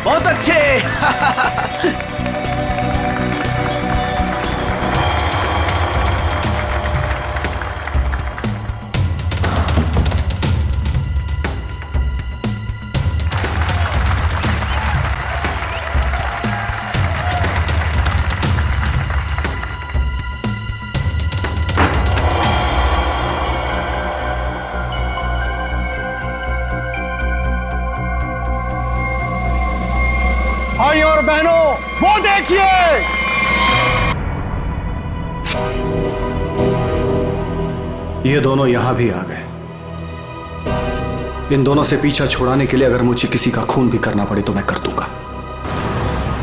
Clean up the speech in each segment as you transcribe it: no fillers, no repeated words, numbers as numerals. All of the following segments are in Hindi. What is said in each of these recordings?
बहुत अच्छे। भाई और बहनों, वो देखिए, ये दोनों यहां भी आ गए। इन दोनों से पीछा छुड़ाने के लिए अगर मुझे किसी का खून भी करना पड़े तो मैं कर दूंगा।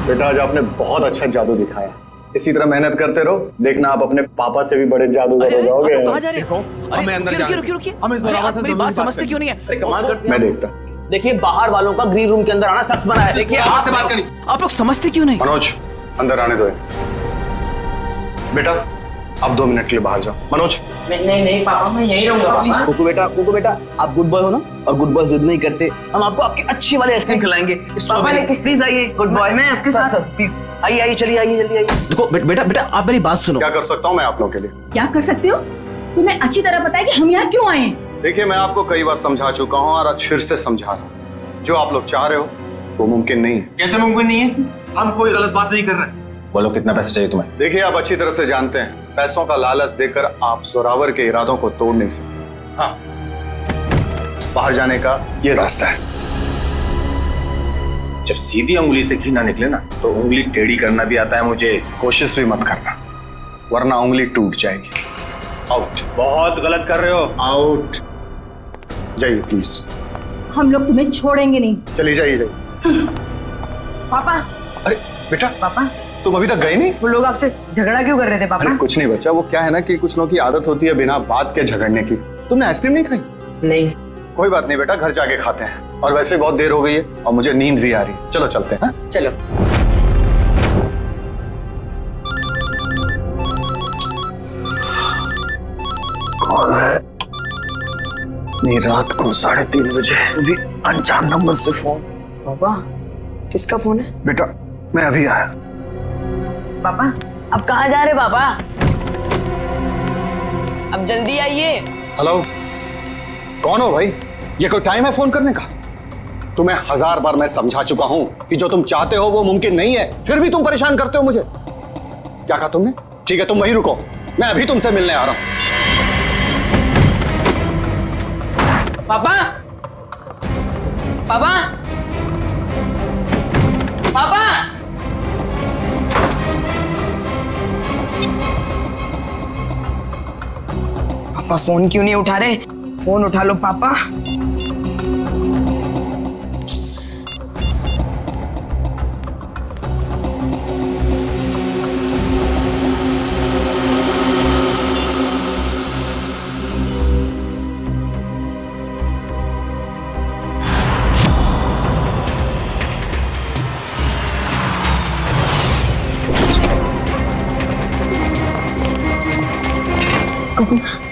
बेटा आज आपने बहुत अच्छा जादू दिखाया। इसी तरह मेहनत करते रहो, देखना आप अपने पापा से भी बड़े जादूगर हो जाओगे। कहां जा रहे हो? रुकिए। मेरी बात समझते क्यों नहीं है? मैं देखता। देखिए बाहर वालों का ग्रीन रूम के अंदर आना सख्त मना है। देखिए आपसे बात करनी। आप लोग समझते क्यों नहीं? मनोज अंदर आने दो। बेटा अब 2 मिनट के लिए बाहर जाओ। मनोज नहीं पापा, मैं यहीं रहूंगा। कुकू बेटा आप गुड बॉय हो ना, और गुड बॉय जिद नहीं करते। हम आपको आपकी अच्छी वाली आइसक्रीम खिलाएंगे। पापा लेके प्लीज आइए। गुड बॉय मैं आपके साथ। प्लीज आइए, चलिए आइए, जल्दी आइए। देखो बेटा आप मेरी बात सुनो। क्या कर सकता हूँ मैं आप लोगों के लिए? क्या कर सकते हो? तुम्हें अच्छी तरह पता है कि हम यहाँ क्यों आए हैं। देखिए मैं आपको कई बार समझा चुका हूँ और आज फिर से समझा रहा हूँ। जो आप लोग चाह रहे हो वो मुमकिन नहीं है। कैसे मुमकिन नहीं है? हम कोई गलत बात नहीं कर रहे। बोलो कितना पैसे चाहिए तुम्हें? देखिए आप अच्छी तरह से जानते हैं पैसों का लालच देकर आप जोरावर के इरादों को तोड़ नहीं सकते। हाँ, बाहर जाने का ये रास्ता है। जब सीधी उंगली से घी ना निकले ना तो उंगली टेढ़ी करना भी आता है मुझे। कोशिश भी मत करना वरना उंगली टूट जाएगी। आउट। बहुत गलत कर रहे हो। आउट। जाइए प्लीज। हम लोग तुम्हें छोड़ेंगे नहीं। चलिए जाइए। पापा। अरे बेटा पापा तुम अभी तक गए नहीं? वो लोग आपसे झगड़ा क्यों कर रहे थे पापा? अरे कुछ नहीं बच्चा, वो क्या है ना कि कुछ लोगों की आदत होती है बिना बात के झगड़ने की। तुमने आइसक्रीम नहीं खाई? नहीं। कोई बात नहीं बेटा, घर जाके खाते हैं। और वैसे बहुत देर हो गई है और मुझे नींद भी आ रही है। चलो चलते हैं। चलो। कौन है? नहीं रात को 3:30 बजे अभी अनजान नंबर से फोन। पापा किसका फोन है? बेटा मैं अभी आया। पापा अब कहाँ जा रहे पापा? अब जल्दी आइए। हेलो, कौन हो भाई? ये कोई टाइम है फोन करने का? तुम्हें 1000 बार मैं समझा चुका हूं कि जो तुम चाहते हो वो मुमकिन नहीं है, फिर भी तुम परेशान करते हो मुझे। क्या कहा तुमने? ठीक है तुम वहीं रुको, मैं अभी तुमसे मिलने आ रहा हूं। पापा पापा पापा पापा फोन क्यों नहीं उठा रहे? फोन उठा लो पापा।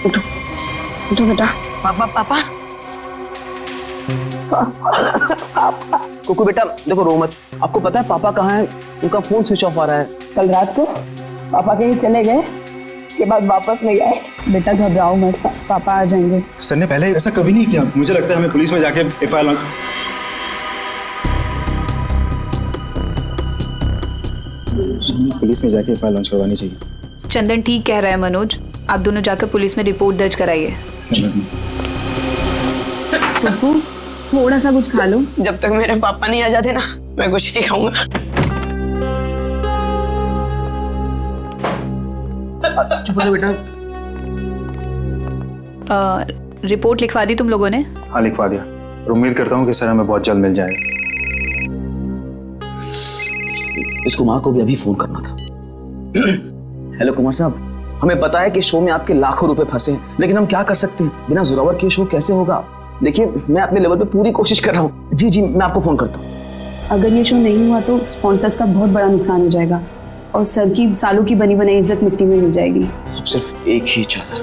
उठो उठो बेटा। पापा पापा कुकू बेटा देखो रो मत। आपको पता है पापा कहाँ है? उनका फोन स्विच ऑफ आ रहा है। कल रात को पापा कहीं चले गए, उसके बाद वापस नहीं आए। बेटा घबराओ मत, पापा आ जाएंगे। सर ने पहले ऐसा कभी नहीं किया। मुझे लगता है हमें पुलिस में जाके एफआईआर लॉन्च करवानी चाहिए। चंदन ठीक कह रहा है मनोज, आप दोनों जाकर पुलिस में रिपोर्ट दर्ज कराइए। पप्पू थोड़ा सा कुछ खा लो। जब तक मेरे पापा नहीं आ जाते ना मैं कुछ नहीं खाऊंगा। चुप रहो बेटा। रिपोर्ट लिखवा दी तुम लोगों ने? हाँ लिखवा दिया और उम्मीद करता हूँ कि सर हमें बहुत जल्द मिल जाएगा। इस कुमार को भी अभी फोन करना था। हेलो कुमार साहब, हमें पता है कि शो में आपके लाखों रुपए फंसे हैं, लेकिन हम क्या कर सकते हैं? बिना जोरावर के शो कैसे होगा? देखिए मैं अपने लेवल पे पूरी कोशिश कर रहा हूँ। जी मैं आपको फोन करता हूँ। अगर ये शो नहीं हुआ तो स्पॉन्सर्स का बहुत बड़ा नुकसान हो जाएगा और सर की सालों की बनी बनाई इज्जत मिट्टी में मिल जाएगी। अब सिर्फ एक ही चाल।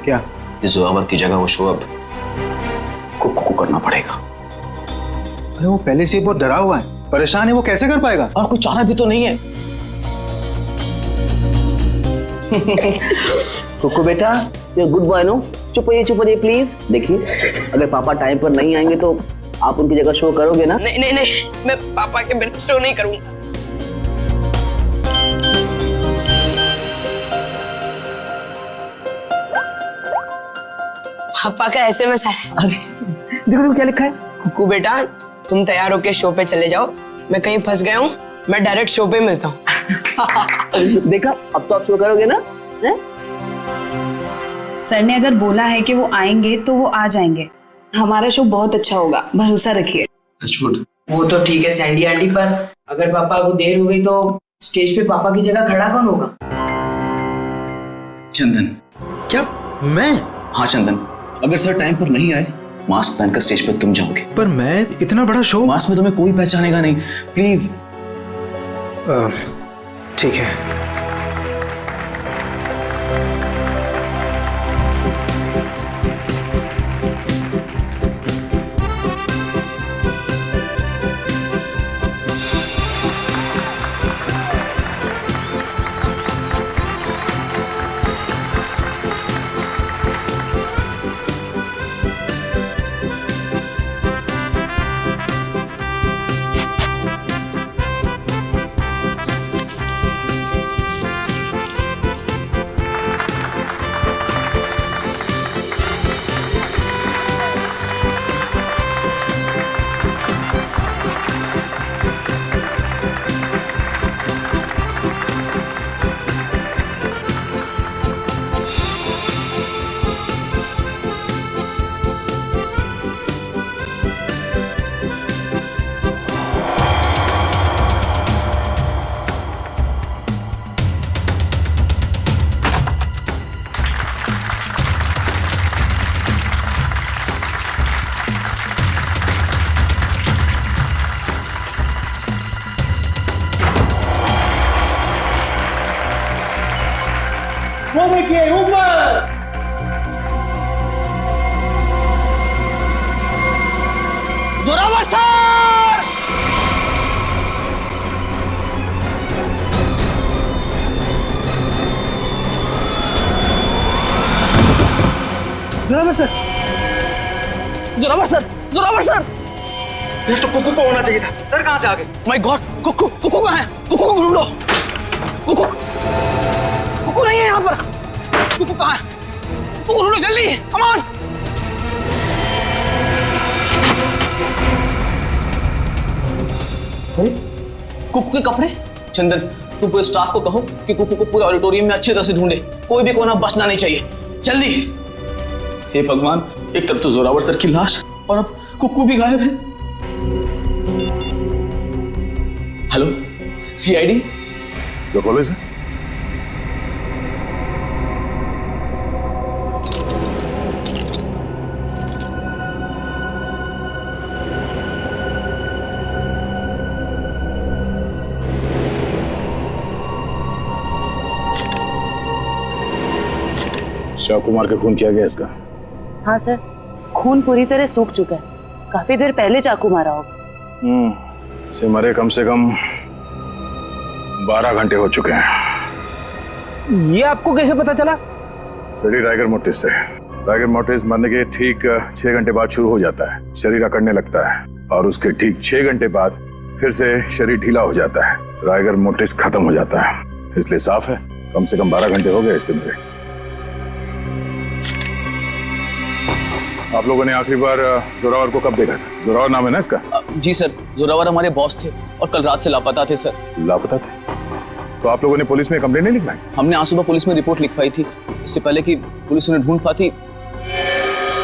क्या? इस जोरावर की जगह वो शो अब कुकू को करना पड़ेगा। अरे वो पहले से ही बहुत डरा हुआ है, परेशान है, वो कैसे कर पाएगा? और कोई चारा भी तो नहीं है। कुकू बेटा, ये गुड बॉय नो, चुप होइए प्लीज। देखिए, अगर पापा टाइम पर नहीं आएंगे तो आप उनकी जगह शो करोगे ना? नहीं, मैं पापा के बिना शो नहीं करूंगा। पापा का एसएमएस है। अरे देखो क्या लिखा है। कुकू बेटा, तुम तैयार होके शो पे चले जाओ, मैं कहीं फंस गया हूँ, मैं डायरेक्ट शो पे मिलता हूँ। देखा, अब तो आप शो करोगे ना? है? सर ने अगर बोला है कि वो आएंगे तो वो आ जाएंगे। हमारा शो बहुत अच्छा होगा, भरोसा रखिए। वो तो ठीक है सैंडी आंटी, पर अगर पापा को देर हो गई तो स्टेज पे पापा की जगह खड़ा कौन होगा? चंदन। क्या? मैं? हाँ चंदन, अगर सर टाइम पर नहीं आए, मास्क पहनकर स्टेज पर तुम जाओगे। पर मैं इतना बड़ा शो। मास्क में तुम्हें कोई पहचानेगा नहीं, प्लीज। ठीक है। जोरावर सर! जोरावर सर! वो तो कुकू को होना चाहिए था। सर कहाँ से आ गए? माय गॉड, कुकू कहाँ है? कुकू को ढूंढो। कुकू नहीं है यहाँ पर। कुकू कहाँ है? कुकू ढूंढो जल्दी, कम ऑन। कुकू के कपड़े? चंदन, तू पूरे स्टाफ को कहो कि कुकू को पूरे ऑडिटोरियम में अच्छी तरह से ढूंढे, कोई भी कोना बचना नहीं चाहिए, जल्दी। हे भगवान, एक तरफ तो जोरावर सर की लाश और अब कुकू भी गायब है। Hello, CID? जो पुलिस है? चाकू मार के खून किया गया इसका? हाँ सर, खून पूरी तरह सूख चुका है, काफी देर पहले चाकू मारा होगा। इसे मरे कम से कम 12 घंटे हो चुके हैं। ये आपको कैसे पता चला? फ्रेडी राइगर मोर्टिस से। राइगर मोर्टिस मरने के ठीक 6 घंटे बाद शुरू हो जाता है, शरीर अकड़ने लगता है और उसके ठीक 6 घंटे बाद फिर से शरीर ढीला हो जाता है, राइगर मोर्टिस खत्म हो जाता है। इसलिए साफ है, कम से कम 12 घंटे हो गए इससे मरे। आप लोगों ने आखिरी बार जोरावर को कब देखा था? जोरावर नाम है ना इसका? जी सर, जोरावर हमारे बॉस थे और कल रात से लापता थे सर। लापता थे? तो आप लोगों ने पुलिस में कंप्लेंट नहीं लिखवाई? हमने आज सुबह पुलिस में रिपोर्ट लिखवाई थी, इससे पहले कि पुलिस उन्हें ढूंढ पाती।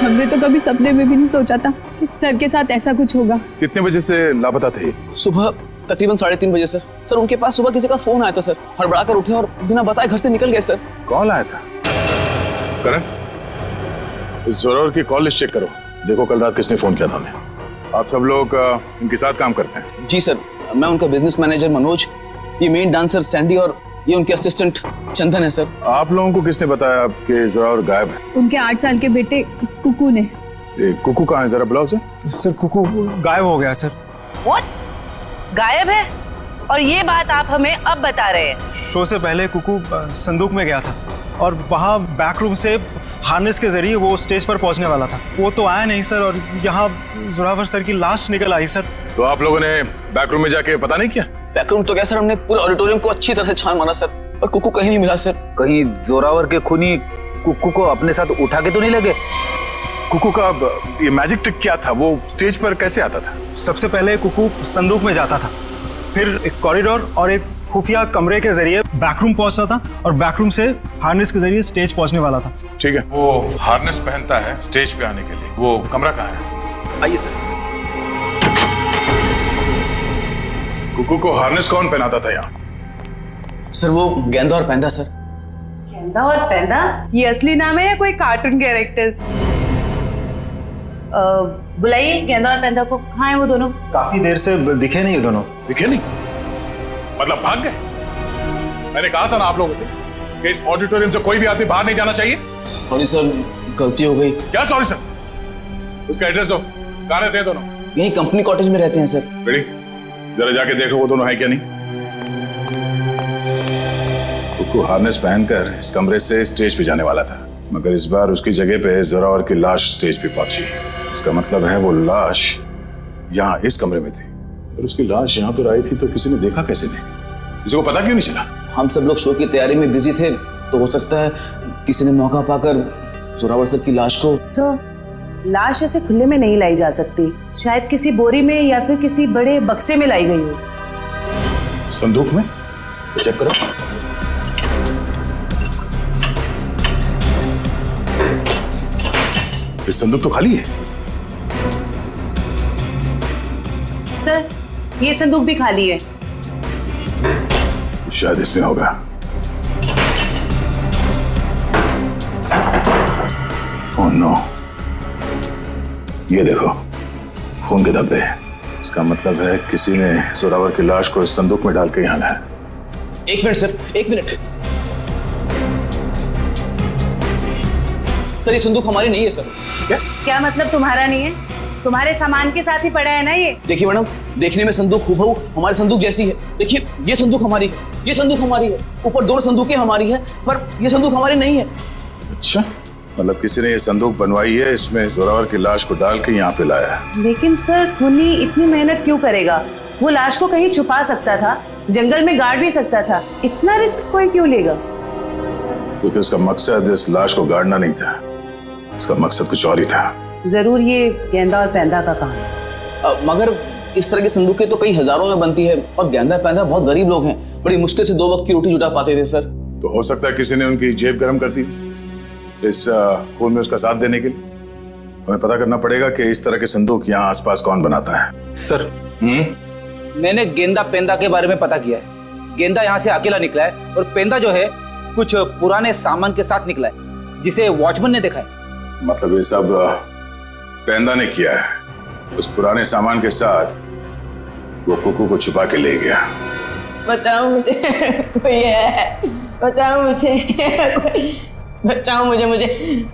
हमने तो कभी सपने में भी नहीं सोचा था कि सर के साथ ऐसा कुछ होगा। कितने बजे से लापता थे? सुबह तकरीबन 3:30 बजे सर। सर उनके पास सुबह किसी का फोन आया था सर, हड़बड़ा कर उठे और बिना बताए घर से निकल गए सर। कौन आया था? करण, इस जोरावर की कॉल लिस्ट चेक करो, देखो कल रात किसने फोन किया था हमें। आप सब लोग इनके साथ काम करते हैं? जी सर, मैं उनका बिजनेस मैनेजर मनोज, ये मेन डांसर सैंडी और ये उनके असिस्टेंट चंदन है सर। आप लोगों को किसने बताया कि जोरावर गायब है? उनके 8 साल के बेटे कुकू ने। कुकू कहाँ है, जरा बुलाओ उसे। सर कुकू गायब हो गया सर। व्हाट? गायब है? और ये बात आप हमें अब बता रहे हैं? शो से पहले कुकू संदूक में गया था और वहाँ बैक रूम से हार्नेस के जरिए वो स्टेज पर पहुंचने वाला था। वो तो आया नहीं सर, और यहाँ जोरावर सर की लाश निकल आई सर। तो आप लोगों ने बैक रूम में जाके पता नहीं किया? बैक रूम तो क्या सर, हमने पूरे ऑडिटोरियम को अच्छी तरह से छान मारा सर, पर कुकू कहीं नहीं मिला सर। कहीं जोरावर के खूनी कुकू को अपने साथ उठा के तो नहीं लगे? कुकू का ये मैजिक ट्रिक क्या था? वो स्टेज पर कैसे आता था? सबसे पहले कुकू संदूक में जाता था, फिर एक कॉरिडोर और एक खुफिया कमरे के जरिए बैकरूम पहुंचता था, और बैकरूम से हार्नेस के जरिए स्टेज पहुंचने वाला था। ठीक है, वो हार्नेस पहनता है स्टेज पे आने के लिए। वो कमरा कहाँ है? आइए सर। कुकू को हार्नेस कौन पहनाता था यहाँ? सर वो गेंदा और पैंदा सर। गेंदा और पैंदा? ये असली नाम है या कोई कार्टून कैरेक्टर्स? बुलाइए गेंदा और पैंदा को। कहाँ है वो दोनों? काफी देर से दिखे नहीं ये दोनों। दिखे नहीं? मतलब भाग गए? मैंने कहा था ना आप लोगों से कि इस ऑडिटोरियम से कोई भी आदमी बाहर नहीं जाना चाहिए। सॉरी सर, गलती हो गई। क्या सॉरी सर? उसका एड्रेस दो। कहाँ रहते हैं दोनों? यही कंपनी कॉटेज में रहते हैं सर। बेटी जरा जाके देखो वो दोनों है क्या नहीं। कुकू हार्नेस पहनकर इस कमरे से स्टेज पे जाने वाला था, मगर इस बार उसकी जगह पे जोरावर की लाश स्टेज पे पहुंची। इसका मतलब है वो लाश यहाँ इस कमरे में थी, और उसकी लाश यहाँ पर आई थी तो किसी ने देखा कैसे नहीं? किसी को पता क्यों नहीं चला? हम सब लोग शो की तैयारी में बिजी थे, तो हो सकता है किसी ने मौका पाकर जोरावर सर की लाश को। सर, लाश ऐसे खुले में नहीं लाई जा सकती। शायद किसी बोरी में या फिर किसी बड़े बक्से में लाई गई हो। संदूक में? चेक करो। इस संदूक तो खाली है। सर, ये संदूक भी खाली है। शायद इसमें होगा। ओह नो, ये देखो खून के धब्बे। इसका मतलब है किसी ने जोरावर की लाश को इस संदूक में डाल के यहाँ लाया। एक मिनट सर, एक मिनट। सर ये संदूक हमारी नहीं है सर। क्या मतलब तुम्हारा नहीं है? तुम्हारे सामान के साथ ही पड़ा है ना ये। देखिए मैडम, देखने में संदूक हूबहू हमारे संदूक जैसी है। देखिए ये संदूक हमारी है, ये संदूक हमारी है, ऊपर दोनों संदूकें हमारी है, पर ये संदूक हमारी नहीं है। अच्छा, मतलब किसी ने ये संदूक बनवाई है, इसमें जोरावर की लाश को डाल के यहाँ पे लाया है। लेकिन सर, खूनी इतनी मेहनत क्यों करेगा? वो लाश को कहीं छुपा सकता था, जंगल में गाड़ भी सकता था। इतना रिस्क कोई क्यों लेगा? क्योंकि उसका मकसद इस लाश को गाड़ना नहीं था, उसका मकसद कुछ और ही था। जरूर ये गेंदा और पैंदा का काम है। मगर इस तरह की संदूकें तो कई हजारों में बनती है, और गेंदा पैंदा बहुत गरीब लोग हैं, बड़ी मुश्किल से 2 वक्त की रोटी जुटा पाते थे सर। तो हो सकता है किसी ने उनकी जेब गर्म कर दी इस खून में उसका साथ देने के लिए। हमें पता करना पड़ेगा कि इस तरह के संदूक यहाँ आसपास कौन बनाता है। सर, मैंने गेंदा पेंदा के बारे में पता किया है। गेंदा यहाँ से अकेला निकला है, और पेंदा जो है कुछ पुराने सामान के साथ निकला है, जिसे वॉचमैन ने देखा है। मतलब ये सब पेंदा ने किया है। उस पुराने सामान के साथ वो कुकू को छुपा के ले गया। बचाओ मुझे, कोई है, बचाओ मुझे, कोई बचाओ मुझे, मुझे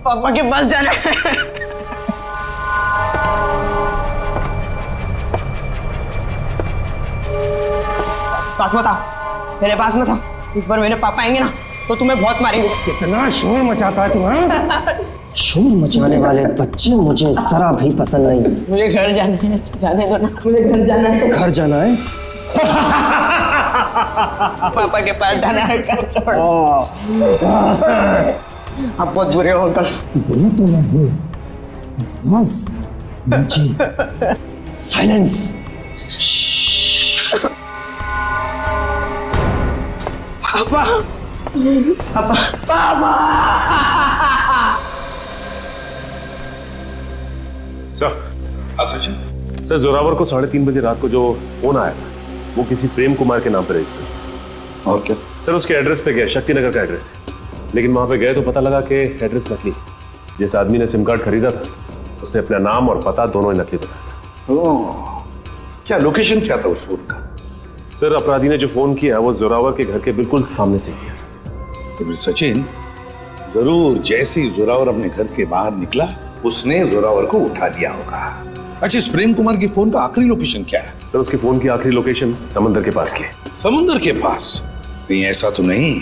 पापा के पास जाना है। पास मत आओ, मेरे पास मत आओ। एक बार मेरे पापा आएंगे ना तो तुम्हें बहुत मारेंगे। कितना शोर मचाता है तुम्हारा। शोर मचाने वाले बच्चे मुझे जरा भी पसंद नहीं। मुझे घर जाना है, जाने दो ना, मुझे घर जाना है। घर जाना है? पापा के पास जाना है, घर छोड़ो। आप बहुत बुरे हो अंकल। बुरे तो मैं हूँ, बस मुझे साइलेंस। पापा, पापा, पापा। सर, जोरावर को 3:30 बजे रात को जो फोन आया था वो किसी प्रेम कुमार के नाम पर रजिस्टर्ड था। और क्या? सर उसके एड्रेस पे गए, शक्ति नगर का एड्रेस है, लेकिन वहां पे गए तो पता लगा कि एड्रेस नकली। जिस आदमी ने सिम कार्ड खरीदा था उसने अपना नाम और पता दोनों ही नकली बताया था। क्या लोकेशन क्या था उस फोन का? सर अपराधी ने जो फोन किया वो जोरावर के घर के बिल्कुल सामने से किया। तो फिर सचिन जरूर जैसे ही जोरावर अपने घर के बाहर निकला उसने जोरावर को उठा दिया होगा। अच्छा, इस प्रेम कुमार के फोन का आखिरी लोकेशन क्या है? सर उसके फोन की आखिरी लोकेशन समंदर के पास की है। समुंदर के पास? कहीं ऐसा तो नहीं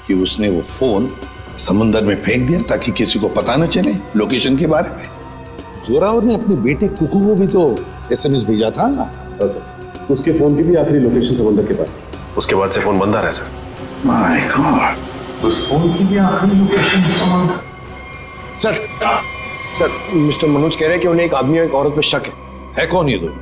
कि उसने वो फोन समुंदर में फेंक दिया ताकि किसी को पता न चले लोकेशन के बारे में? जोरावर ने अपने बेटे कुकू को भी तो SMS भेजा था। हाँ सर, उसके फोन की भी आखिरी लोकेशन समंदर के पास की। उसके बाद से फोन बंद आ रहा है सर। माय गॉड, उस फोन की भी आखिरी लोकेशन समंदर। सर मिस्टर मनोज कह रहे हैं कि उन्हें एक आदमी और एक औरत पे शक है कौन ये दोनों?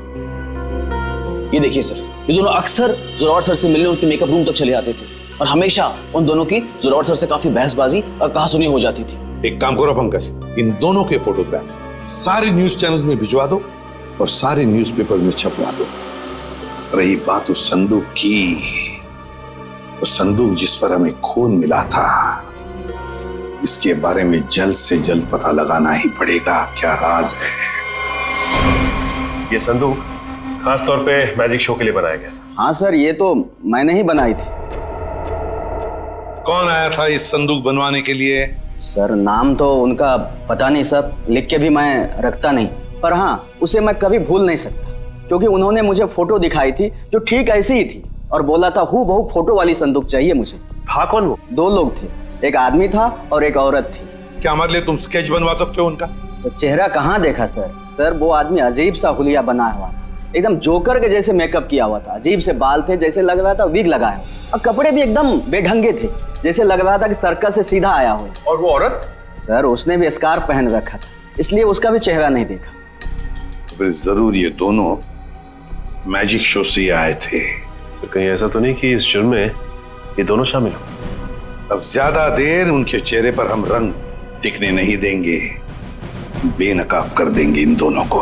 ये देखिए सर, ये दोनों अक्सर जोरावर सर से मिलने उनके मेकअप रूम तक चले आते थे और हमेशा उन दोनों की जोरावर सर से काफी बहसबाजी और कहासुनी हो जाती थी। एक काम करो पंकज, इन दोनों के फोटोग्राफ्स सारे न्यूज चैनल्स में भिजवा दो और सारे न्यूज़पेपर्स में छपवा दो। रही बात उस संदूक की, वो संदूक जिस पर हमें खून मिला था, इसके बारे में जल्द से जल्द पता लगाना ही पड़ेगा। क्या राज है? ये संदूक खास तौर पे मैजिक शो के लिए बनाया गया था। हाँ सर, ये तो मैंने ही बनाई थी। कौन आया था इस संदूक बनवाने के लिए? सर नाम तो उनका पता नहीं सर, लिख के भी मैं रखता नहीं, पर हाँ उसे मैं कभी भूल नहीं सकता क्योंकि उन्होंने मुझे फोटो दिखाई थी जो ठीक ऐसी ही थी और बोला था हूबहू फोटो वाली संदूक चाहिए मुझे। था कौन वो? 2 लोग थे, एक आदमी था और एक औरत थी। क्या हमारे लिए तुम स्केच बनवा सकते हो उनका? सर चेहरा कहाँ देखा सर? सर वो आदमी अजीब सा हुलिया बना हुआ था, एकदम जोकर के जैसे मेकअप किया हुआ था, अजीब से बाल थे, जैसे लग रहा था विग लगाया हो, और कपड़े भी एकदम बेढंगे थे, जैसे लग रहा था कि सर्कस से सीधा आया हो। और वो औरत? सर उसने भी स्कार्फ पहन रखा था, इसलिए उसका भी चेहरा नहीं देखा। फिर जरूर ये दोनों मैजिक शो से आए थे। तो कहीं ऐसा तो नहीं कि इस जुर्म में ये दोनों शामिल हो? अब ज्यादा देर उनके चेहरे पर हम रंग टिकने नहीं देंगे, बेनकाब कर देंगे इन दोनों को।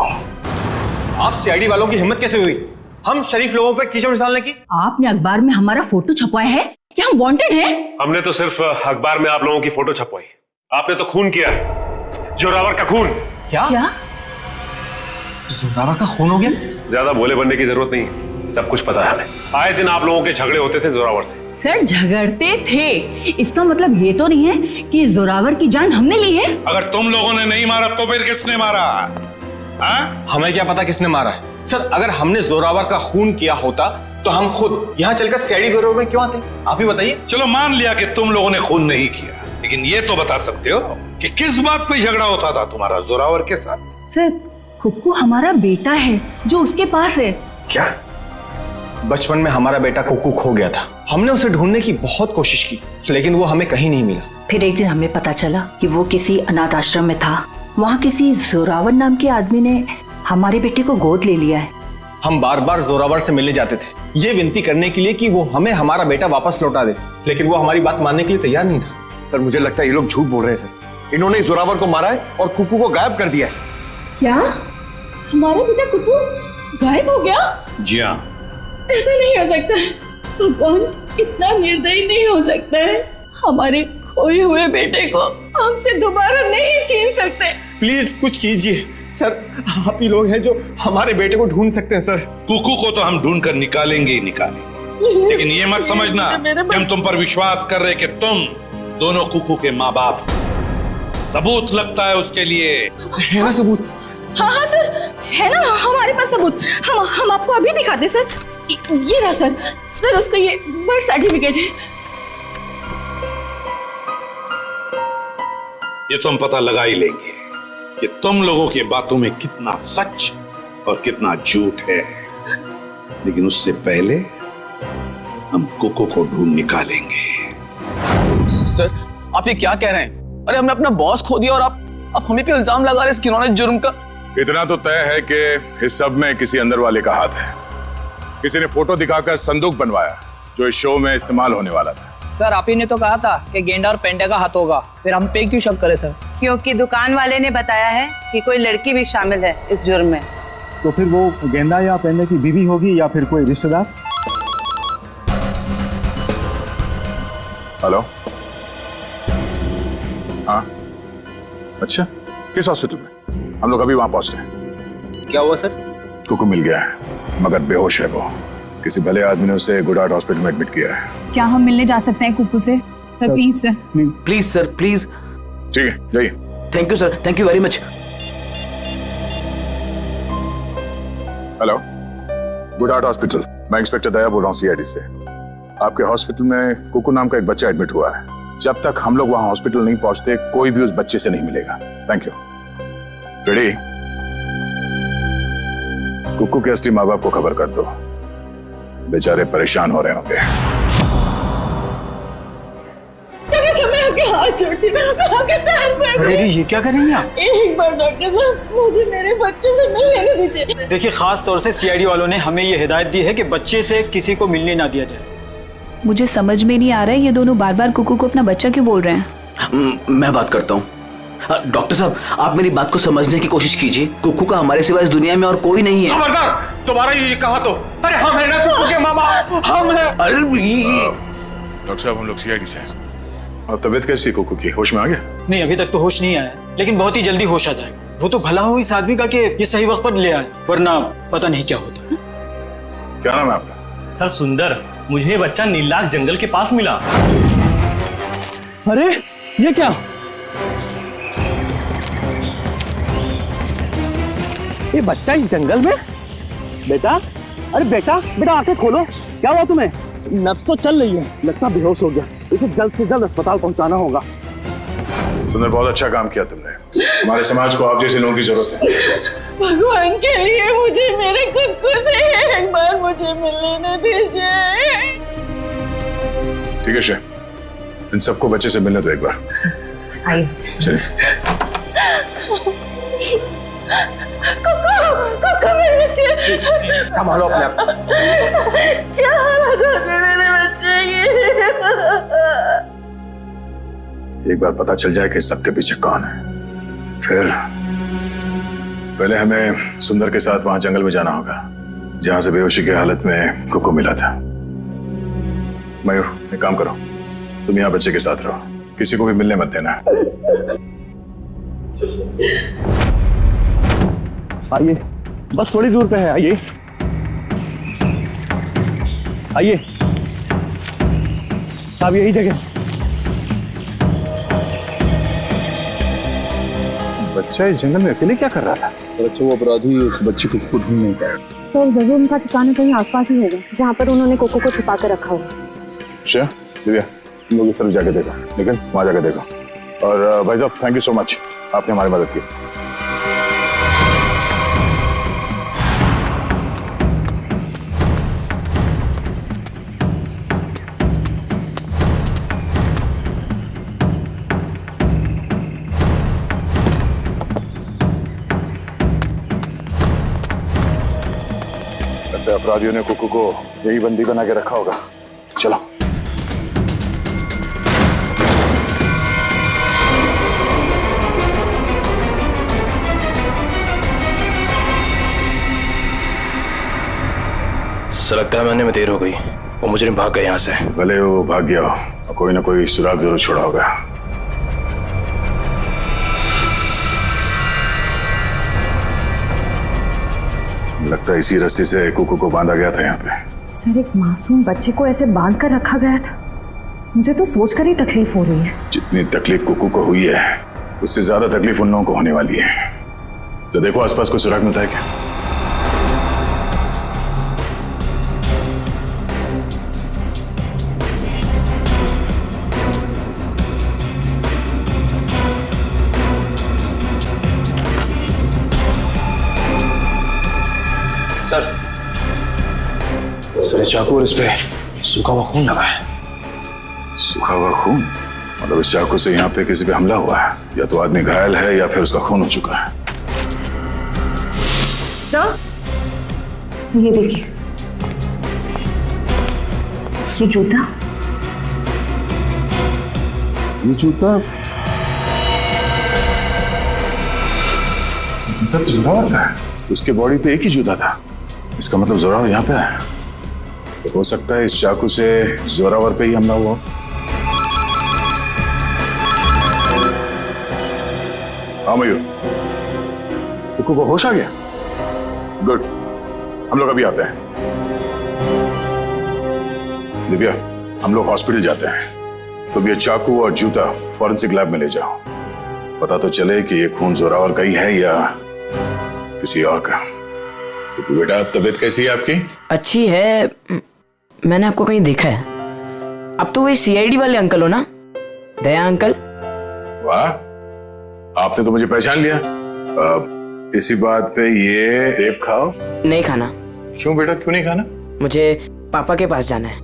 आप CID वालों की हिम्मत कैसे हुई हम शरीफ लोगों पर कीचड़ डालने की? आपने अखबार में हमारा फोटो छपवाया है क्या? हम वांटेड हैं? हमने तो सिर्फ अखबार में आप लोगों की फोटो छपवाई, आपने तो खून किया, जोरावर का खून। क्या? जोरावर का खून हो गया? ज्यादा भोले बनने की जरूरत नहीं, सब कुछ पता है हमें। आए दिन आप लोगों के झगड़े होते थे जोरावर से। सर झगड़ते थे, इसका मतलब ये तो नहीं है कि जोरावर की जान हमने ली है। अगर तुम लोगों ने नहीं मारा तो फिर किसने मारा? हमें क्या पता किसने मारा है? सर अगर हमने जोरावर का खून किया होता तो हम खुद यहाँ चलकर CID ब्यूरो में क्यों आते? आप ही बताइए। चलो मान लिया कि तुम लोगों ने खून नहीं किया, लेकिन ये तो बता सकते हो कि किस बात पे झगड़ा होता था तुम्हारा जोरावर के साथ? सर कुक्कू हमारा बेटा है जो उसके पास है। क्या? बचपन में हमारा बेटा कुक्कू खो गया था, हमने उसे ढूंढने की बहुत कोशिश की लेकिन वो हमें कहीं नहीं मिला। फिर एक दिन हमें पता चला कि वो किसी अनाथ आश्रम में था। वहाँ किसी जोरावर नाम के आदमी ने हमारे बेटे को गोद ले लिया है। हम बार बार जोरावर से मिलने जाते थे, ये विनती करने के लिए कि वो हमें हमारा बेटा वापस लौटा दे, लेकिन वो हमारी बात मानने के लिए तैयार नहीं था। सर मुझे लगता है ये लोग झूठ बोल रहे हैं सर। इन्होंने जोरावर को मारा है और कुक्कू को गायब कर दिया है। क्या हमारा बेटा कुक्कू गायब हो गया? जी हाँ। ऐसा नहीं हो सकता, भगवान इतना निर्दयी नहीं हो सकता है। हमारे खोए हुए बेटे को हमसे दोबारा नहीं छीन सकते। प्लीज कुछ कीजिए सर, आप ही लोग हैं जो हमारे बेटे को ढूंढ सकते हैं। सर कुकू को तो हम ढूंढ कर निकालेंगे ही निकालेंगे, लेकिन ये मत समझना कि हम तुम पर विश्वास कर रहे कि तुम दोनों कुकू के माँ बाप। सबूत लगता है उसके लिए। है ना सबूत? हाँ सर है ना हमारे पास सबूत। हम आपको अभी दिखाते सर। ये रहा सर उसका ये बर्थ सर्टिफिकेट है। ये तो हम पता लगा ही लेंगे कि तुम लोगों की बातों में कितना सच और कितना झूठ है, लेकिन उससे पहले हम कुकू को ढूंढ निकालेंगे। सर आप ये क्या कह रहे हैं? अरे हमने अपना बॉस खो दिया और आप हमें पे इल्जाम लगा रहे हैं इस घिनौने जुर्म का। इतना तो तय है कि इस सब में किसी अंदर वाले का हाथ है। किसी ने फोटो दिखाकर संदूक बनवाया जो इस शो में इस्तेमाल होने वाला था। सर आप ही ने तो कहा था कि गेंडा और पेंडा का हाथ होगा, फिर हम पे क्यों शक करें सर? क्योंकि दुकान वाले ने बताया है कि कोई लड़की भी शामिल है इस जुर्म में। तो फिर वो गेंडा या पेंडा की बीवी होगी या फिर कोई रिश्तेदार? हेलो, हाँ अच्छा, किस हॉस्पिटल में? हम लोग अभी वहां पहुंच रहे हैं। क्या हुआ सर? कुकू मिल गया है मगर बेहोश है वो। किसी भले आदमी ने उसे गुड हार्ट हॉस्पिटल में एडमिट किया है। क्या हम मिलने जा सकते हैं कुकू से? Sir please sir. Please sir please. ठीक है जाइए। Thank you sir, thank you very much. Hello, good heart hospital. मैं इंस्पेक्टर दया बोल रहा हूँ सीआईडी से। आपके हॉस्पिटल में कुकू नाम का एक बच्चा एडमिट हुआ है। जब तक हम लोग वहां हॉस्पिटल नहीं पहुंचते कोई भी उस बच्चे से नहीं मिलेगा। Thank you. रेडी? कुकू के असली माँ बाप को खबर कर दो, बेचारे परेशान हो रहे होंगे। मैं आपके हाथ जोड़ती हूँ, मैं आपके पैर पड़ती हूँ। ये क्या कर रही हैं आप? एक बार डॉक्टर साहब मुझे मेरे बच्चे से मिलने दीजिए। देखिए, खास तौर से सीआईडी वालों ने हमें ये हिदायत दी है कि बच्चे से किसी को मिलने ना दिया जाए। मुझे समझ में नहीं आ रहा है ये दोनों बार बार कुकू को अपना बच्चा क्यों बोल रहे हैं। मैं बात करता हूँ। डॉक्टर साहब, आप मेरी बात को समझने की कोशिश कीजिए। कुकू का हमारे सिवा इस दुनिया में और कोई नहीं है। खबरदार, तुम्हारा ये कहा तो। अरे हम है ना कुकू के मामा, हम है। अरे डॉक्टर साहब, हम लोग सीआईडी से हैं। और तबीयत कैसी कुकू की? होश में आ गया? नहीं, अभी तक तो होश नहीं आया, लेकिन बहुत ही जल्दी होश आ जाएगा। वो तो भला हो इस आदमी का कि ये सही वक्त पर ले आए, वरना पता नहीं क्या होता। क्या नाम है आपका? सर सुंदर, मुझे बच्चा नीलाख जंगल के पास मिला। अरे ये क्या? ये बच्चा इस जंगल में? बेटा, अरे बेटा बेटा आंखें खोलो, क्या हुआ तुम्हें? नब्ज तो चल रही है, लगता बेहोश हो गया। इसे जल्द से जल्द अस्पताल पहुंचाना होगा। सुंदर, बहुत अच्छा काम किया तुमने। हमारे समाज को आप जैसे लोगों की जरूरत है। भगवान के लिए मुझे मेरे कुक्कू से एक बार मुझे मिलने दीजिए। ठीक है शे, इन सबको बच्चे से मिलने दो एक बार। आइए। चलिए। कुक्कू मेरे बच्चे, संभालो अपने आप। क्या हालत है मेरे बच्चे की। एक बार पता चल जाए कि सबके पीछे कौन है, फिर पहले हमें सुंदर के साथ वहां जंगल में जाना होगा जहां से बेहोशी की हालत में कुकू मिला था। मयूर, एक काम करो, तुम यहाँ बच्चे के साथ रहो, किसी को भी मिलने मत देना। आइए, बस थोड़ी दूर पे है। आइए आइए साहब, यही जगह। बच्चा इस जंगल में अकेले क्या कर रहा था? अच्छा, वो अपराधी उस बच्चे को ढूंढ नहीं पाया। सर, जरूर उनका ठिकाना कहीं आसपास ही होगा जहाँ पर उन्होंने कोको को छुपा कर रखा होगा। अच्छा दिव्या, तुम लोग इस तरफ जाके देखो, लेकिन वहां जाके देखो। और भाई साहब, थैंक यू सो मच, आपने हमारी मदद की। अपराधियों ने कुकू को यही बंदी बना के रखा होगा। चलो। सर, लगता है मैंने में देर हो गई। वो मुजरिम भाग गए यहाँ से। भले वो भाग गया हो, कोई ना कोई सुराग जरूर छोड़ा होगा। लगता है इसी रस्सी से कुकू को बांधा गया था यहाँ पे। सर, एक मासूम बच्चे को ऐसे बांध कर रखा गया था। मुझे तो सोचकर ही तकलीफ हो रही है। जितनी तकलीफ कुकू को हुई है, उससे ज्यादा तकलीफ उन लोगों को होने वाली है। तो देखो आसपास कोई सुराग मिलता है क्या? सर, चाकू और इस पे सूखा हुआ खून लगा है। सूखा हुआ खून? मतलब इस चाकू से यहाँ पे किसी पे हमला हुआ है, या तो आदमी घायल है या फिर उसका खून हो चुका है। सर ये देखिए, ये जूता। ये जूता तो जोरावर का है। उसके बॉडी पे एक ही जूता था, इसका मतलब जोरावर यहाँ पे है। तो हो सकता है इस चाकू से जोरावर पे ही हमला हुआ। हाँ मयूर, कुकू को होश आ गया? गुड, हम लोग अभी आते हैं। दिव्या, हम लोग हॉस्पिटल जाते हैं। तुम ये चाकू और जूता फॉरेंसिक लैब में ले जाओ, पता तो चले कि ये खून जोरावर का ही है या किसी और का। बेटा तबीयत कैसी है आपकी? अच्छी है। मैंने आपको कहीं देखा है। अब तो वही सीआईडी वाले अंकल हो ना, दया अंकल? वाह, आपने तो मुझे पहचान लिया। इसी बात पे ये सेब खाओ। नहीं खाना। क्यों बेटा, क्यों नहीं खाना? मुझे पापा के पास जाना है।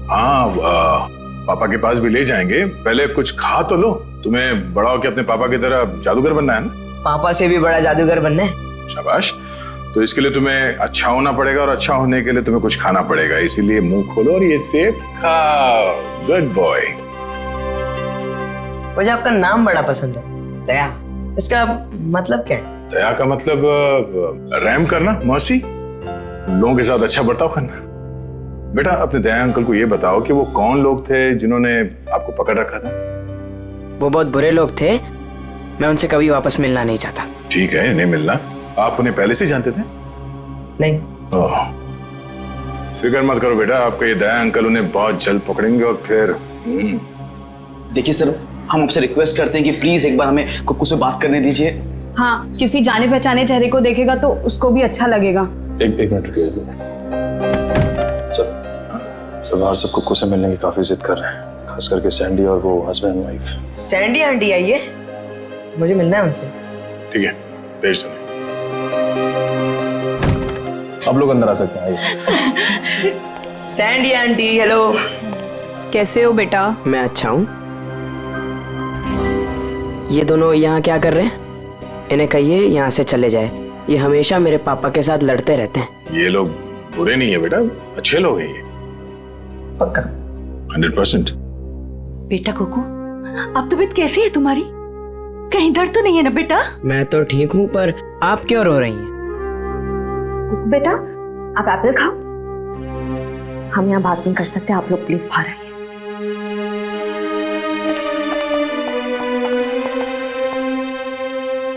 हाँ, पापा के पास भी ले जाएंगे, पहले कुछ खा तो लो। तुम्हें बड़ा होकर अपने पापा की तरह जादूगर बनना है ना? पापा से भी बड़ा जादूगर बनना है। शाबाश। तो इसके लिए तुम्हें अच्छा होना पड़ेगा, और अच्छा होने के लिए तुम्हें कुछ खाना पड़ेगा। इसीलिए मुंह खोलो और ये सेब खाओ। Good boy. मुझे आपका नाम बड़ा पसंद है, दया। इसका मतलब क्या है? दया का मतलब रहम करना, मर्सी, लोगों के साथ अच्छा बर्ताव करना। बेटा अपने दया अंकल को ये बताओ कि वो कौन लोग थे जिन्होंने आपको पकड़ रखा था? वो बहुत बुरे लोग थे, मैं उनसे कभी वापस मिलना नहीं चाहता। ठीक है, नहीं मिलना। आप उन्हें पहले से जानते थे? नहीं। फिक्र मत करो बेटा, आपका ये दया अंकल उन्हें बहुत जल्द पकड़ेंगे और फिर देखिए सर, हम आपसे रिक्वेस्ट करते हैं कि प्लीज एक बार हमें कुक्कू से बात करने दीजिए। हाँ, किसी जाने पहचाने चेहरे को देखेगा तो उसको भी अच्छा लगेगा। एक मिनट रुकिए सर, बाहर सब कुक्कू से मिलने की काफी जिद कर रहे हैं, खास करके सैंडी और वो husband and wife. Sandy aunty आई है, मुझे मिलना है उनसे। ठीक है, भेज दो। आप लोग अंदर आ सकते हैं, आइए। Sandy aunty, hello. कैसे हो बेटा? मैं अच्छा हूँ। ये दोनों यहाँ क्या कर रहे हैं? इन्हें कहिए यहाँ से चले जाए। ये हमेशा मेरे पापा के साथ लड़ते रहते हैं। ये लोग बुरे नहीं है बेटा, अच्छे लोग हैं ये। पक्का? 100%। बेटा कुकू, अब तबीयत कैसी है तुम्हारी? कहीं दर्द तो नहीं है ना बेटा? मैं तो ठीक हूँ, पर आप क्यों रो रही हैं? कुकू बेटा, आप एप्पल खाओ। हम यहाँ बात नहीं कर सकते, आप लोग प्लीज बाहर आइए।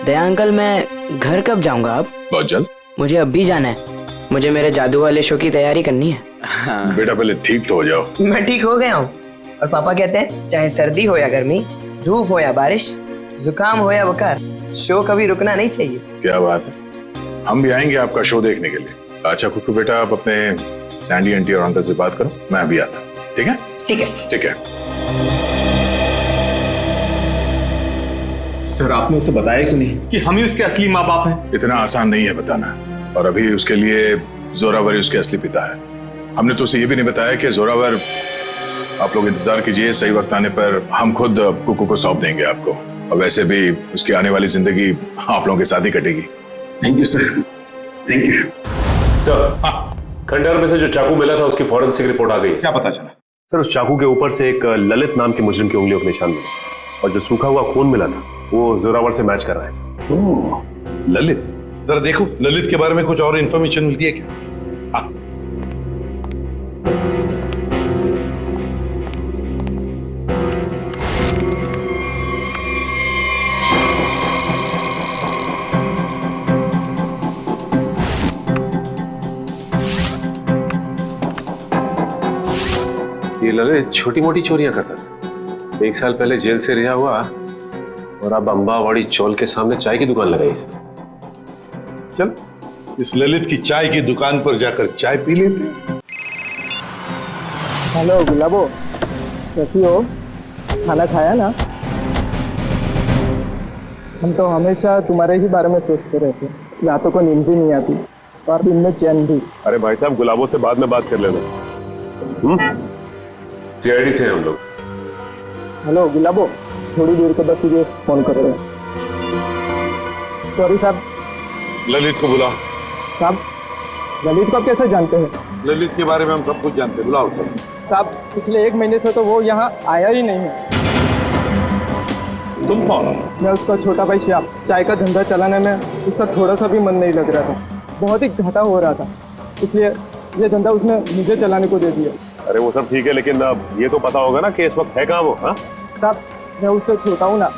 दया अंकल, मैं घर कब जाऊंगा? अब बहुत जल्द। मुझे अब भी जाना है, मुझे मेरे जादू वाले शो की तैयारी करनी है। हाँ। बेटा पहले ठीक तो हो जाओ। मैं ठीक हो गया हूँ, और पापा कहते हैं चाहे सर्दी हो या गर्मी, धूप हो या बारिश, जुकाम हो या बुखार, शो कभी रुकना नहीं चाहिए। क्या बात है, हम भी आएंगे आपका शो देखने के लिए। अच्छा कुकू बेटा, आप अपने सैंडी आंटी और अंकल से बात करो, मैं अभी आता हूँ। ठीक है? ठीक है। ठीक है। सर आपने उसे बताया क्यों नहीं कि हम ही उसके असली माँ बाप हैं? इतना आसान नहीं है बताना, और अभी उसके लिए जोरावर ही उसके असली पिता है। हमने तो उसे ये भी नहीं बताया कि जोरावर, आप लोग इंतजार कीजिए, सही वक्त आने पर हम खुद कुकू को सौंप देंगे आपको। और वैसे भी उसकी आने वाली जिंदगी आप लोगों के साथ ही कटेगी। Thank you sir. Thank you sir. खंडहर में से जो चाकू मिला था उसकी फॉरेंसिक रिपोर्ट आ गई। क्या पता चला? सर उस चाकू के ऊपर से एक ललित नाम के मुजरिम की उंगलियों के निशान मिले, और जो सूखा हुआ खून मिला था वो जोरावर से मैच कर रहा है सर। ओह, ललित, जरा देखो ललित के बारे में कुछ और इन्फॉर्मेशन मिलती है क्या? ये ललित छोटी मोटी चोरियां करता था, 1 साल पहले जेल से रिहा हुआ, और अब अंबावाड़ी चौल के सामने चाय की दुकान लगाई। चल इस ललित की चाय की दुकान पर जाकर चाय पी लेते हैं। हेलो गुलाबो, कैसी हो? खाना खाया ना? हम तो हमेशा तुम्हारे ही बारे में सोचते रहते, रातों को नींद भी नहीं आती और दिन में चैन भी। अरे भाई साहब, गुलाबों से बाद में बात कर लेना। सीआईडी से हम लोग। हेलो गुलाबो, थोड़ी देर के बाद तुझे फोन कर रहे हैं। सॉरी साहब। ललित को बुलाओ। साहब, ललित को आप कैसे जानते हैं? ललित के बारे में हम सब कुछ जानते हैं, बुलाओ। साहब, पिछले 1 महीने से तो वो यहाँ आया ही नहीं है। तुम कौन हो? मैं उसका छोटा भाई श्याम। चाय का धंधा चलाने में उसका थोड़ा सा भी मन नहीं लग रहा था, बहुत ही घाटा हो रहा था, इसलिए ये धंधा उसने मुझे चलाने को दे दिया। अरे वो सब ठीक है, लेकिन ये तो पता होगा ना कि इस वक्त है कहाँ वो? हाँ साहब, मैं उससे छोटा हूँ ना,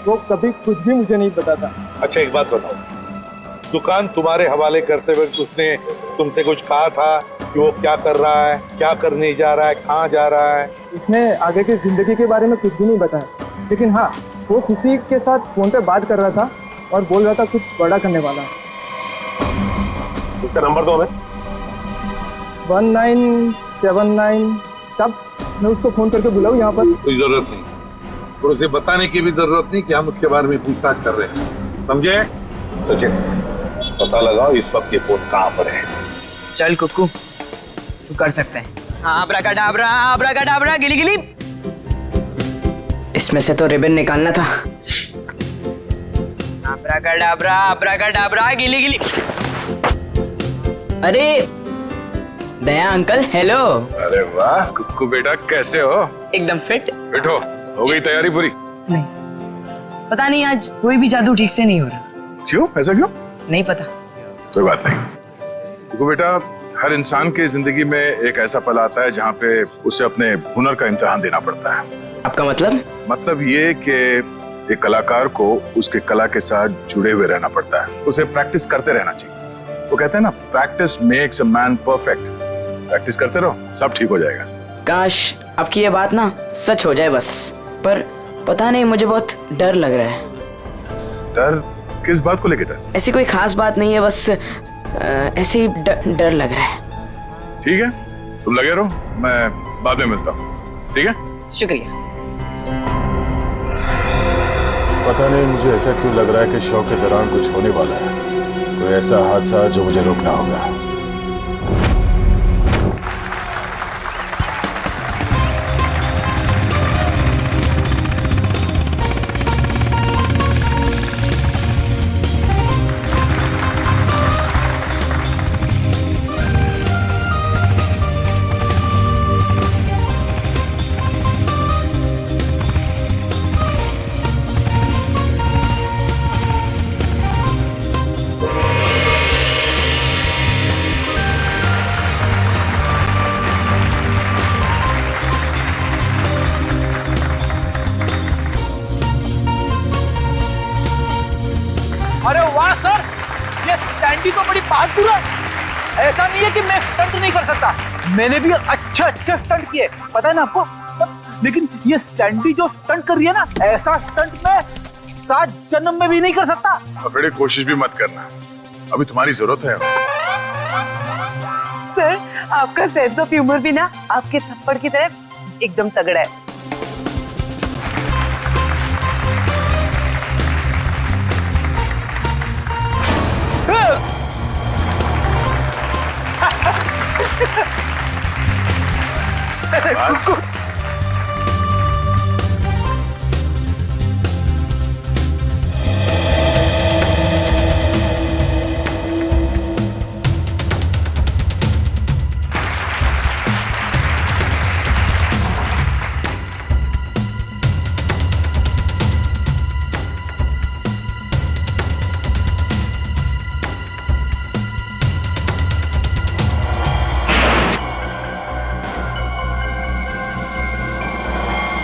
वो कभी कुछ भी मुझे नहीं बताता। अच्छा एक बात बताओ, दुकान तुम्हारे हवाले करते वक्त उसने तुमसे कुछ कहा था कि वो क्या कर रहा है, क्या करने जा रहा है, कहाँ जा रहा है? उसने आगे की जिंदगी के बारे में कुछ भी नहीं बताया, लेकिन हाँ, वो किसी के साथ फोन पे बात कर रहा था और बोल रहा था कुछ बड़ा करने वाला है। उसका नंबर दो हमें। 1979 सब। मैं उसको फोन करके बुलाऊं यहाँ पर? कोई जरूरत नहीं और उसे बताने की भी जरूरत नहीं कि हम उसके बारे में पूछताछ कर रहे हैं, समझे? सचिन, पता लगाओ इस वक्त ये फोन कहाँ पर है। चल कुक्कू, तू कर सकते हैं। हाँ, अब्राकडाब्रा अब्राकडाब्रा गिली गिली। इसमें से तो रिबन निकालना था। अब्राकडाब्रा अब्राकडाब्रा गिली गिली। अरे दया अंकल, हेलो। अरे वाह कुक्कू बेटा, कैसे हो? एकदम फिट। फिट हो गई तैयारी पूरी? नहीं, पता नहीं आज कोई भी जादू ठीक से नहीं हो रहा। क्यों? ऐसा क्यों? नहीं पता। कोई बात नहीं कुक्कू बेटा, हर इंसान की जिंदगी में एक ऐसा पल आता है जहाँ पे उसे अपने हुनर का इम्तिहान देना पड़ता है। आपका मतलब? मतलब ये कि एक कलाकार को उसके कला के साथ जुड़े हुए रहना पड़ता है, उसे प्रैक्टिस करते रहना चाहिए। वो कहते हैं ना, practice makes a man perfect. Practice करते रहो, सब ठीक हो जाएगा। काश आपकी ये बात ना सच हो जाए बस, पर पता नहीं, मुझे बहुत डर लग रहा है। डर? किस बात को लेकर डर? ऐसी कोई खास बात नहीं है, बस ऐसे ही डर लग रहा है। ठीक है, तुम लगे रहो, मैं बाद में मिलता हूँ। ठीक है, शुक्रिया। पता नहीं मुझे ऐसा क्यों लग रहा है कि शो के दौरान कुछ होने वाला है, कोई ऐसा हादसा जो मुझे रोकना होगा। अरे वाह सर, ये सैंडी तो बड़ी बहादुर है। ऐसा नहीं है कि मैं स्टंट नहीं कर सकता, मैंने भी अच्छे स्टंट किए, पता है ना आपको। लेकिन ये सैंडी जो स्टंट कर रही है ना, ऐसा स्टंट मैं 7 जन्म में भी नहीं कर सकता। बड़ी कोशिश भी मत करना, अभी तुम्हारी जरूरत है। सर, आपका सेंस ऑफ ह्यूमर भी ना आपके थप्पड़ की तरह एकदम तगड़ा है।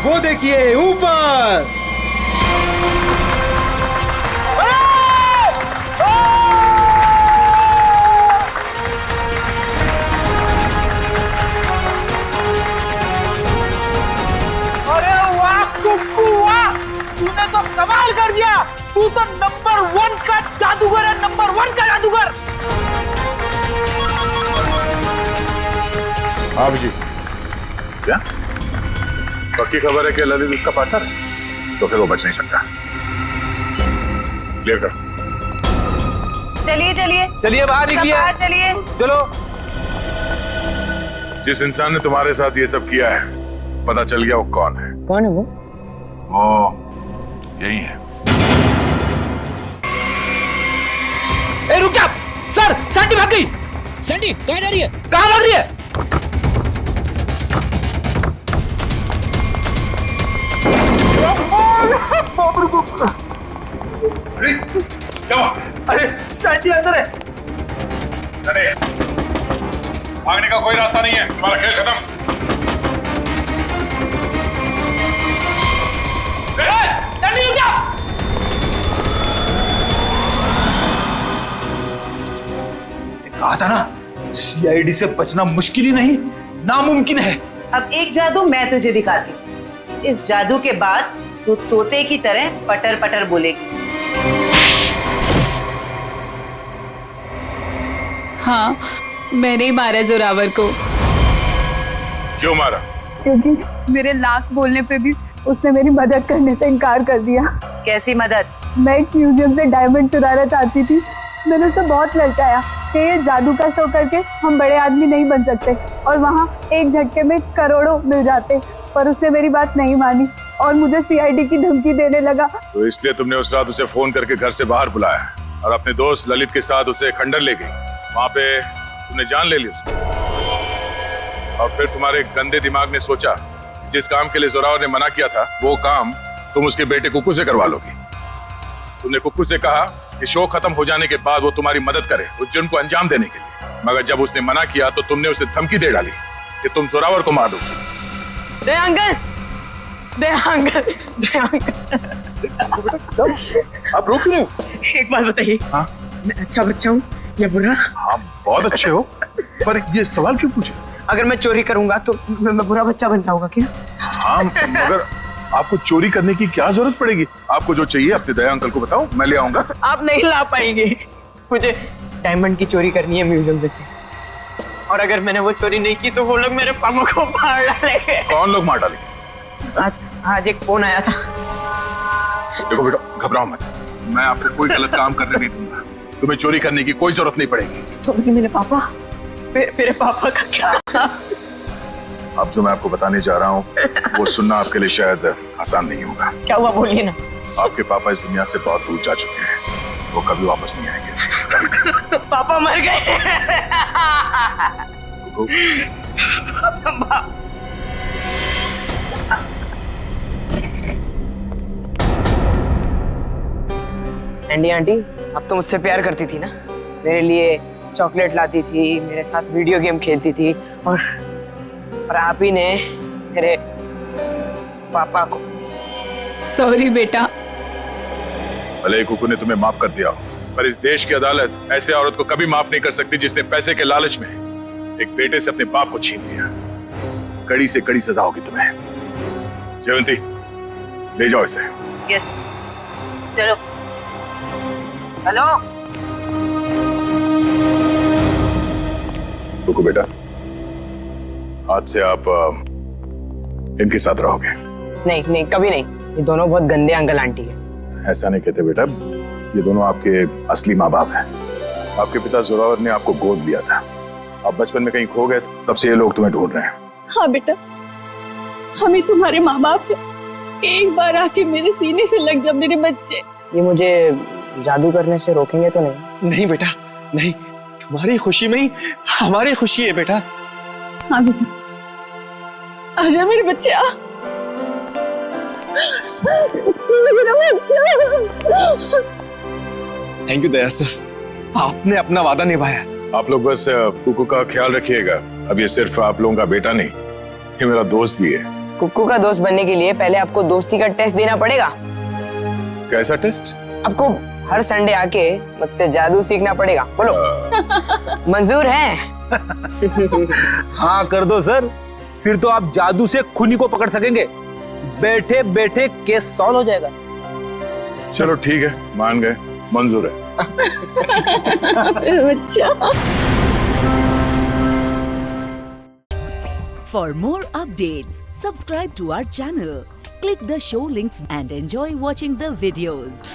वो देखिए ऊपर। अरे वाह कुक्कू वाह, तूने तो कमाल कर दिया। तू तो नंबर 1 का जादूगर है, नंबर 1 का जादूगर। आप जी क्या पक्की खबर है कि ललित उसका पार्टनर है? तो फिर वो बच नहीं सकता। क्लियर कर। चलिए चलिए चलिए बाहर सब निकलिए, बाहर चलिए। चलो। जिस इंसान ने तुम्हारे साथ ये सब किया है, पता चल गया वो कौन है? कौन है वो? वो यही है। ए रुक जा सर, सैंडी भाग गई। सैंडी कहाँ जा रही है? कहाँ भाग रही है? अरे क्या हुआ? अरे सैंडी अंदर है। अरे भागने का कोई रास्ता नहीं है, तुम्हारा खेल खत्म। सैंडी रुक जा। कहा था ना, सीआईडी से बचना मुश्किल ही नहीं, नामुमकिन है। अब एक जादू मैं तुझे दिखाती हूँ। इस जादू के बाद तू तोते की तरह पटर पटर बोलेगी। हाँ, मैंने ही मारा जोरावर को। क्यों मारा? क्योंकि मेरे लाख बोलने पे भी उसने मेरी मदद करने से इनकार कर दिया। कैसी मदद? मैं एक म्यूजियम से डायमंड चुराना चाहती थी। मैंने उसे बहुत ललचाया कि ये जादू का शो करके हम बड़े आदमी नहीं बन सकते और वहाँ एक झटके में करोड़ों मिल जाते, पर उसने मेरी बात नहीं मानी और मुझे सीआईडी की धमकी देने लगा। तो इसलिए तुमने उस रात उसे फोन करके घर से बाहर बुलाया और अपने दोस्त ललित के साथ उसे खंडर ले गई। वहां पे तुमने जान ले ली उसकी और फिर तुम्हारे गंदे दिमाग ने सोचा जिस काम के लिए जोरावर ने मना किया था वो काम तुम उसके बेटे कुक्कू से करवा लोगी। तुमने कुक्कू से कहा कि शो खत्म हो जाने के बाद वो तुम्हारी मदद करे उस जुर्म को अंजाम देने के लिए, मगर जब उसने मना किया तो तुमने उसे धमकी दे डाली कि तुम जोरावर को मार दोगी। दे अंकल, दे अंकल, दे अंकल। आप रोक रहे हो? एक बात बताइए, हाँ? मैं अच्छा बच्चा हूँ या बुरा? हाँ बहुत अच्छे हो, पर ये सवाल क्यों पूछे? अगर मैं चोरी करूंगा तो मैं बुरा बच्चा बन जाऊंगा क्या? हाँ, मगर आपको चोरी करने की क्या जरूरत पड़ेगी? आपको जो चाहिए अपने दया अंकल को बताओ, मैं ले आऊंगा। आप नहीं ला पाएंगे। मुझे डायमंड की चोरी करनी है म्यूजियम में से, और अगर मैंने वो चोरी नहीं की तो वो लोग मेरे पापा को मार डालेंगे। कौन लोग मार डालेंगे? आज एक फोन आया था। देखो बेटा, घबराओ मत, मैं आपको कोई गलत काम करने नहीं दूंगा। तुम्हें चोरी करने की कोई जरूरत नहीं पड़ेगी। तो मेरे पापा, मेरे पापा का क्या? अब जो मैं आपको बताने जा रहा हूँ वो सुनना आपके लिए शायद आसान नहीं होगा। क्या हुआ, बोलिए ना। आपके पापा इस दुनिया से बहुत दूर जा चुके हैं, वो कभी वापस नहीं आएंगे। पापा मर गए। सैंडी आंटी, अब तो मुझसे प्यार करती थी ना, मेरे लिए चॉकलेट लाती थी, मेरे साथ वीडियो गेम खेलती थी, और आप ही ने मेरे पापा को। सॉरी बेटा। भले ही कुकू ने तुम्हें माफ कर दिया हो, पर इस देश की अदालत ऐसे औरत को कभी माफ नहीं कर सकती जिसने पैसे के लालच में एक बेटे से अपने बाप को छीन लिया। कड़ी से कड़ी सजा होगी तुम्हें। जयवंती, ले जाओ इसे। यस, चलो चलो। कुकू बेटा, आज से आप इनके साथ रहोगे। नहीं नहीं, कभी नहीं। ये दोनों बहुत गंदे अंकल आंटी है। ऐसा नहीं कहते बेटा, ये दोनों आपके असली माँ बाप हैं। आपके पिता जोरावर ने आपको गोद लिया था, आप बचपन में कहीं खो गए, तब से ये लोग तुम्हें ढूंढ रहे हैं। हाँ बेटा, हम ही तुम्हारे माँ बाप हैं। एक बार आके मेरे सीने से लग जा मेरे बच्चे। ये मुझे जादू करने से रोकेंगे तो नहीं? नहीं बेटा, नहीं, तुम्हारी खुशी में ही हमारी खुशी है बेटा। हाँ बेटा, आजा मेरे बच्चे, आ। थैंक यू दया सर, आपने अपना वादा निभाया। आप लोग बस कुकू का ख्याल रखिएगा। अब ये सिर्फ आप लोगों का बेटा नहीं, ये मेरा दोस्त भी है। कुक्कू का दोस्त बनने के लिए पहले आपको दोस्ती का टेस्ट देना पड़ेगा। कैसा टेस्ट? आपको हर संडे आके मुझसे जादू सीखना पड़ेगा। बोलो, मंजूर है? हाँ कर दो सर, फिर तो आप जादू से खूनी को पकड़ सकेंगे। बैठे बैठे केस सॉल्व हो जाएगा। चलो ठीक है, मान गए, मंजूर है। बच्चा। For more updates, subscribe to our channel, click the show links and enjoy watching the videos.